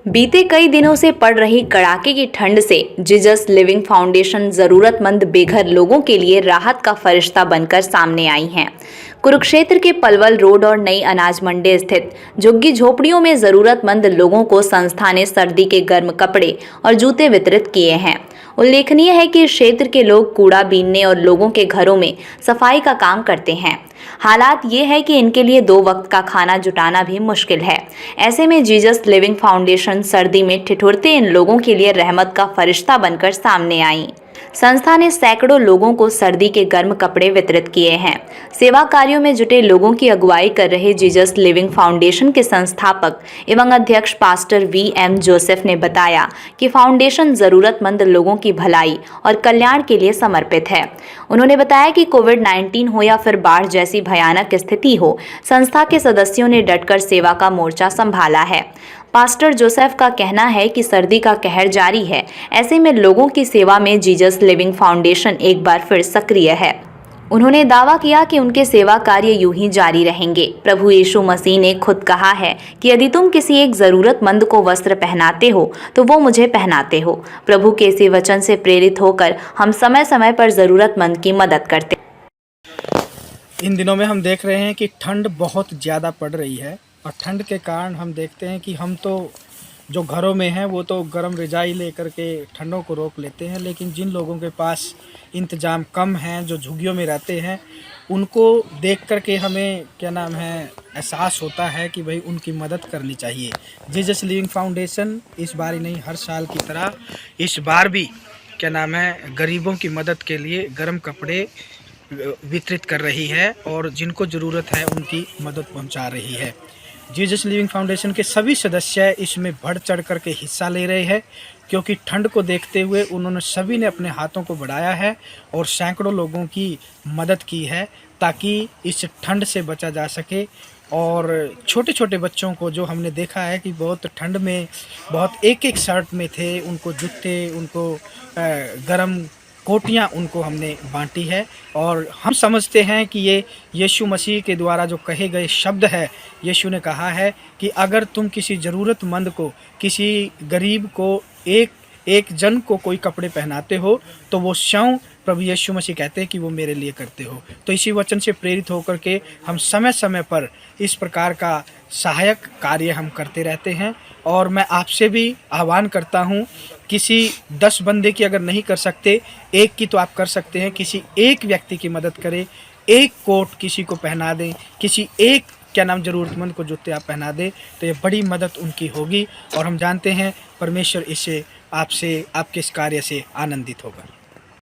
बीते कई दिनों से पड़ रही कड़ाके की ठंड से जीसस लिविंग फाउंडेशन जरूरतमंद बेघर लोगों के लिए राहत का फरिश्ता बनकर सामने आई है। कुरुक्षेत्र के पलवल रोड और नई अनाज मंडी स्थित झुग्गी झोपड़ियों में जरूरतमंद लोगों को संस्था ने सर्दी के गर्म कपड़े और जूते वितरित किए हैं। उल्लेखनीय है कि इस क्षेत्र के लोग कूड़ा बीनने और लोगों के घरों में सफाई का काम करते हैं। हालात ये है कि इनके लिए 2 वक्त का खाना जुटाना भी मुश्किल है। ऐसे में जीसस लिविंग फाउंडेशन सर्दी में ठिठुरते इन लोगों के लिए रहमत का फरिश्ता बनकर सामने आई। संस्था ने सैकड़ों लोगों को सर्दी के गर्म कपड़े वितरित किए हैं। सेवा कार्यों में जुटे लोगों की अगुवाई कर रहे जीसस लिविंग फाउंडेशन के संस्थापक एवं अध्यक्ष पास्टर वी.एम. जोसेफ ने बताया कि फाउंडेशन जरूरतमंद लोगों की भलाई और कल्याण के लिए समर्पित है। उन्होंने बताया कि कोविड-19 हो या फिर बाढ़ जैसी भयानक स्थिति हो, संस्था के सदस्यों ने डटकर सेवा का मोर्चा संभाला है। पास्टर जोसेफ का कहना है कि सर्दी का कहर जारी है, ऐसे में लोगों की सेवा में जीसस लिविंग फाउंडेशन एक बार फिर सक्रिय है। उन्होंने दावा किया कि उनके सेवा कार्य यूं ही जारी रहेंगे। प्रभु यीशु मसीह ने खुद कहा है कि यदि तुम किसी एक जरूरतमंद को वस्त्र पहनाते हो तो वो मुझे पहनाते हो। प्रभु के इसी वचन से प्रेरित होकर हम समय समय पर जरूरतमंद की मदद करते। इन दिनों में हम देख रहे हैं कि ठंड बहुत ज़्यादा पड़ रही है और ठंड के कारण हम देखते हैं कि हम तो जो घरों में हैं वो तो गर्म रजाई लेकर के ठंडों को रोक लेते हैं, लेकिन जिन लोगों के पास इंतज़ाम कम हैं, जो झुग्गियों में रहते हैं, उनको देख कर के हमें एहसास होता है कि भाई उनकी मदद करनी चाहिए। जीसस लिविंग फाउंडेशन इस बार ही नहीं, हर साल की तरह इस बार भी गरीबों की मदद के लिए गर्म कपड़े वितरित कर रही है और जिनको ज़रूरत है उनकी मदद पहुंचा रही है। जीसस लिविंग फाउंडेशन के सभी सदस्य इसमें बढ़ चढ़ कर के हिस्सा ले रहे हैं, क्योंकि ठंड को देखते हुए उन्होंने सभी ने अपने हाथों को बढ़ाया है और सैकड़ों लोगों की मदद की है ताकि इस ठंड से बचा जा सके। और छोटे छोटे बच्चों को जो हमने देखा है कि बहुत ठंड में बहुत एक शर्ट में थे, उनको जूते, उनको गरम कोटियाँ उनको हमने बांटी है। और हम समझते हैं कि ये यीशु मसीह के द्वारा जो कहे गए शब्द है, यीशु ने कहा है कि अगर तुम किसी ज़रूरतमंद को, किसी गरीब को, एक जन को कोई कपड़े पहनाते हो तो वो स्वयं प्रभु यीशु मसीह कहते हैं कि वो मेरे लिए करते हो। तो इसी वचन से प्रेरित होकर के हम समय समय पर इस प्रकार का सहायक कार्य हम करते रहते हैं। और मैं आपसे भी आह्वान करता हूँ, किसी 10 बंदे की अगर नहीं कर सकते, एक की तो आप कर सकते हैं। किसी एक व्यक्ति की मदद करें, एक कोट किसी को पहना दें, किसी एक ज़रूरतमंद को जूते आप पहना दें, तो ये बड़ी मदद उनकी होगी। और हम जानते हैं परमेश्वर इससे आपसे, आपके इस कार्य से आनंदित होगा।